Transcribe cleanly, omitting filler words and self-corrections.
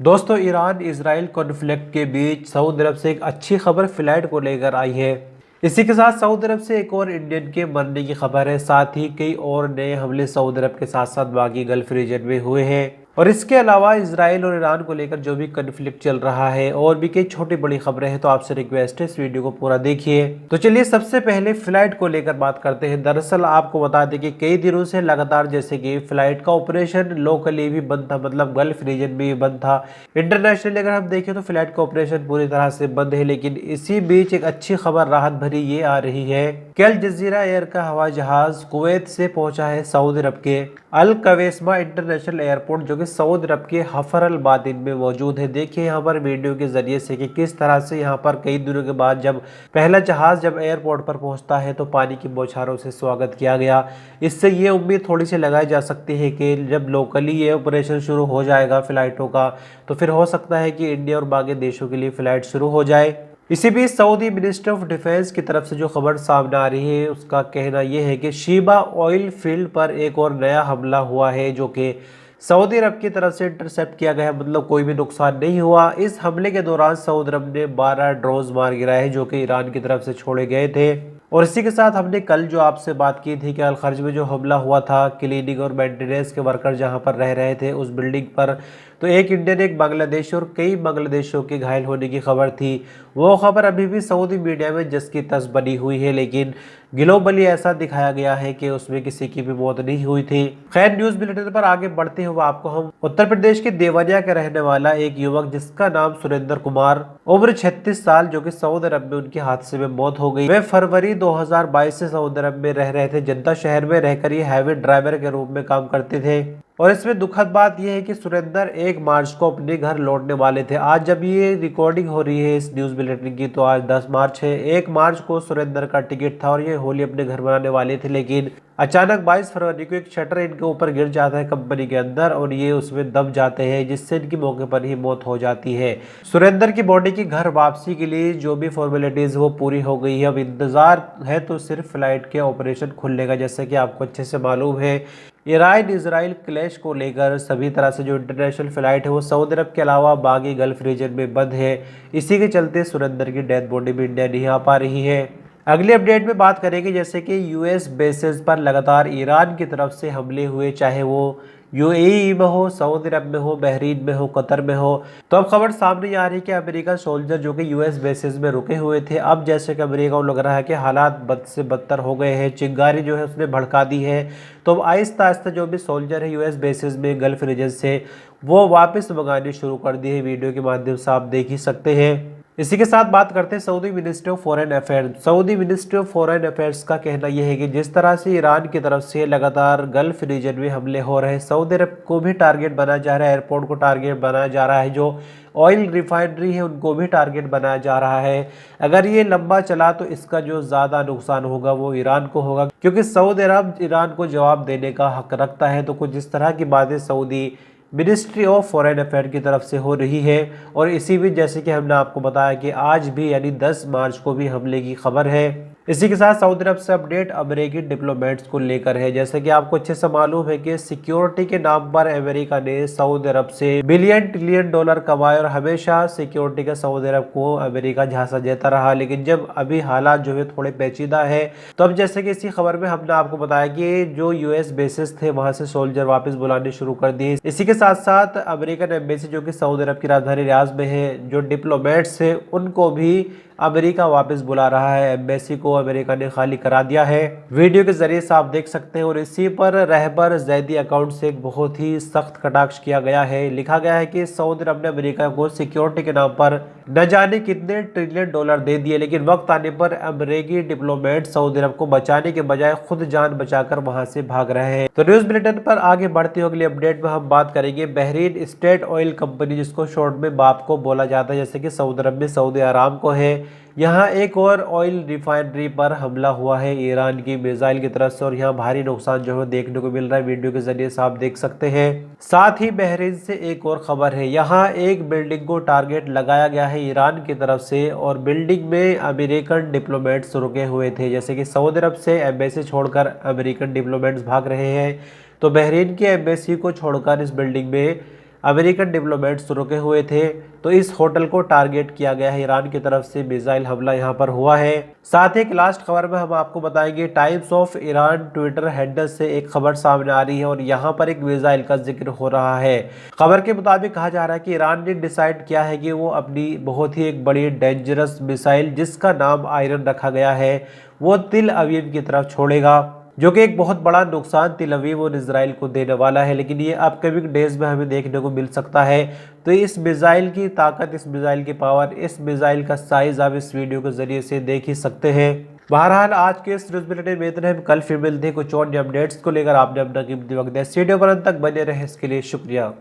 दोस्तों, Iran Israel conflict के बीच Saudi अरब से एक अच्छी खबर फ्लाइट को लेकर आई है। इसी के साथ सऊदी अरब से एक और इंडियन के मरने की खबर है। साथ ही कई और नए हमले सऊदी अरब के साथ साथ बाकी गल्फ रीजन में हुए हैं। और इसके अलावा इजराइल और ईरान को लेकर जो भी कन्फ्लिक्ट चल रहा है और भी कई छोटी बड़ी खबरें हैं, तो आपसे रिक्वेस्ट है इस वीडियो को पूरा देखिए। तो चलिए सबसे पहले फ्लाइट को लेकर बात करते हैं। दरअसल आपको बता दें कि कई दिनों से लगातार जैसे कि फ्लाइट का ऑपरेशन लोकली भी बंद था, मतलब गल्फ रीजन में भी बंद था। इंटरनेशनली अगर हम देखें तो फ्लाइट का ऑपरेशन पूरी तरह से बंद है। लेकिन इसी बीच एक अच्छी खबर राहत भरी ये आ रही है कि अल जजीरा एयर का हवाई जहाज कुवैत से पहुंचा है सऊदी अरब के अल कवेस्मा इंटरनेशनल एयरपोर्ट, जो कि सऊदी अरब के हफर अल बातिन में मौजूद है। देखिए यहाँ पर वीडियो के जरिए से कि किस तरह से यहाँ पर कई दिनों के बाद जब पहला जहाज जब एयरपोर्ट पर पहुंचता है तो पानी की बौछारों से स्वागत किया गया। इससे ये उम्मीद थोड़ी सी लगाई जा सकती है कि जब लोकली ये ऑपरेशन शुरू हो जाएगा फ्लाइटों का, तो फिर हो सकता है कि इंडिया और बाकी देशों के लिए फ्लाइट शुरू हो जाए। इसी बीच सऊदी मिनिस्टर ऑफ डिफेंस की तरफ से जो खबर सामने आ रही है उसका कहना यह है कि शीबा ऑयल फील्ड पर एक और नया हमला हुआ है, जो कि सऊदी अरब की तरफ से इंटरसेप्ट किया गया है। मतलब कोई भी नुकसान नहीं हुआ। इस हमले के दौरान सऊदी अरब ने 12 ड्रोन मार गिराए जो कि ईरान की तरफ से छोड़े गए थे। और इसी के साथ हमने कल जो आपसे बात की थी कि अल खर्ज में जो हमला हुआ था क्लीनिंग और मेंटेनेंस के वर्कर जहां पर रह रहे थे उस बिल्डिंग पर, तो एक इंडियन एक बांग्लादेशी और कई बांग्लादेशियों के घायल होने की खबर थी। वो खबर अभी भी सऊदी मीडिया में जस की तस बनी हुई है, लेकिन ग्लोबली ऐसा दिखाया गया है कि उसमें किसी की भी मौत नहीं हुई थी। खैर, न्यूज बुलेटिन पर आगे बढ़ते हुए आपको हम उत्तर प्रदेश के देवरिया के रहने वाला एक युवक जिसका नाम सुरेंद्र कुमार, उम्र 36 साल, जो कि सऊदी अरब में उनके हादसे में मौत हो गई। वे फरवरी 2022 से सऊदी अरब में रह रहे थे। जनता शहर में रहकर ये हैवी ड्राइवर के रूप में काम करते थे। और इसमें दुखद बात यह है कि सुरेंद्र 1 मार्च को अपने घर लौटने वाले थे। आज जब ये रिकॉर्डिंग हो रही है इस न्यूज बुलेटिन की तो आज 10 मार्च है। 1 मार्च को सुरेंद्र का टिकट था और ये होली अपने घर बनाने वाले थे, लेकिन अचानक 22 फरवरी को एक शटर इनके ऊपर गिर जाता है कंपनी के अंदर और ये उसमें दब जाते हैं, जिससे इनकी मौके पर ही मौत हो जाती है। सुरेंद्र की बॉडी की घर वापसी के लिए जो भी फॉर्मेलिटीज वो पूरी हो गई है। अब इंतजार है तो सिर्फ फ्लाइट के ऑपरेशन खुलने का। जैसे कि आपको अच्छे से मालूम है, ईरान इजराइल क्लैश को लेकर सभी तरह से जो इंटरनेशनल फ्लाइट है वो सऊदी अरब के अलावा बाकी गल्फ रीजन में बंद है। इसी के चलते सुरेंद्र की डेथ बॉडी भी इंडिया नहीं आ पा रही है। अगली अपडेट में बात करेंगे जैसे कि यूएस बेसेस पर लगातार ईरान की तरफ से हमले हुए, चाहे वो यूएई में हो, सऊदी अरब में हो, बहरीन में हो, कतर में हो। तो अब खबर सामने आ रही है कि अमेरिका सोल्जर जो कि यूएस बेसेस में रुके हुए थे, अब जैसे कि अमेरिका को लग रहा है कि हालात बद से बदतर हो गए हैं, चिंगारी जो है उसने भड़का दी है। तो अब आहिस्ता आहिस्ता जो भी सोल्जर है यूएस बेसेस में गल्फ रीजन से वो वापस मंगाने शुरू कर दिए है। वीडियो के माध्यम से आप देख ही सकते हैं। इसी के साथ बात करते हैं Saudi ministry of foreign affairs. Saudi ministry of foreign affairs का कहना यह है कि जिस तरह से ईरान की तरफ से लगातार गल्फ रीजन में हमले हो रहे हैं, सऊदी अरब को भी टारगेट बनाया जा रहा है, एयरपोर्ट को टारगेट बनाया जा रहा है, जो ऑयल रिफाइनरी है उनको भी टारगेट बनाया जा रहा है। अगर ये लंबा चला तो इसका जो ज़्यादा नुकसान होगा वो ईरान को होगा, क्योंकि सऊदी अरब ईरान को जवाब देने का हक रखता है। तो कुछ इस तरह की बातें Saudi ministry of foreign affair की तरफ से हो रही है। और इसी बीच जैसे कि हमने आपको बताया कि आज भी यानी 10 मार्च को भी हमले की खबर है। इसी के साथ सऊदी अरब से अपडेट अमेरिकी डिप्लोमेट्स को लेकर है। जैसे कि आपको अच्छे से मालूम है कि सिक्योरिटी के नाम पर अमेरिका ने सऊदी अरब से बिलियन ट्रिलियन डॉलर कमाए और हमेशा सिक्योरिटी का सऊदी अरब को अमेरिका झांसा देता रहा। लेकिन जब अभी हालात जो है थोड़े पेचीदा है, तो अब जैसे कि इसी खबर में हमने आपको बताया कि जो यूएस बेसिस थे वहां से सोल्जर वापस बुलाने शुरू कर दिए। इसी के साथ साथ अमेरिकन एम्बेसी जो कि सऊदी अरब की राजधानी रियाद में है, जो डिप्लोमेट्स है उनको भी अमेरिका वापस बुला रहा है। एम्बेसी को अमेरिका ने खाली करा दिया है। वीडियो के जरिए से आप देख सकते हैं। और इसी पर रहबर जैदी अकाउंट से एक बहुत ही सख्त कटाक्ष किया गया है। लिखा गया है कि सऊदी अरब ने अमेरिका को सिक्योरिटी के नाम पर न जाने कितने ट्रिलियन डॉलर दे दिए, लेकिन वक्त आने पर अमेरिकी डिप्लोमेट सऊदी अरब को बचाने के बजाय खुद जान बचाकर वहां से भाग रहे हैं। तो न्यूज बुलेटिन पर आगे बढ़ते हुए अगली अपडेट में हम बात करेंगे बहरीन स्टेट ऑयल कंपनी, जिसको शॉर्ट में बाप को बोला जाता है, जैसे कि सऊदी अरब में सऊदी आरामको है। यहाँ एक और ऑयल रिफाइनरी पर हमला हुआ है ईरान की मिसाइल की तरफ से और यहाँ भारी नुकसान जो है देखने को मिल रहा है। वीडियो के जरिए से आप देख सकते हैं। साथ ही बहरीन से एक और खबर है, यहाँ एक बिल्डिंग को टारगेट लगाया गया है ईरान की तरफ से और बिल्डिंग में अमेरिकन डिप्लोमेट्स रुके हुए थे। जैसे कि सऊदी अरब से एम्बेसी छोड़कर अमेरिकन डिप्लोमेट्स भाग रहे हैं, तो बहरीन की एम्बेसी को छोड़कर इस बिल्डिंग में अमेरिकन डिप्लोमेट्स रुके हुए थे। तो इस होटल को टारगेट किया गया है, ईरान की तरफ से मिसाइल हमला यहाँ पर हुआ है। साथ ही एक लास्ट खबर में हम आपको बताएंगे, times of Iran Twitter handle से एक खबर सामने आ रही है और यहाँ पर एक मिसाइल का जिक्र हो रहा है। खबर के मुताबिक कहा जा रहा है कि ईरान ने डिसाइड किया है कि वो अपनी बहुत ही एक बड़ी डेंजरस मिसाइल, जिसका नाम आयरन रखा गया है, वो तिल अवीव की तरफ छोड़ेगा, जो कि एक बहुत बड़ा नुकसान तिल अवीव और इजराइल को देने वाला है। लेकिन ये अपकमिंग डेज में हमें देखने को मिल सकता है। तो इस मिसाइल की ताकत, इस मिसाइल की पावर, इस मिसाइल का साइज आप इस वीडियो के जरिए से देख ही सकते हैं। बहरहाल आज के इस न्यूज बुलेटिन में इतना, हम कल फिर मिलते हैं कुछ और अपडेट्स को लेकर। आपने अपना कीमती वक्त दिया, वीडियो पर अंत तक बने रहे, इसके लिए शुक्रिया।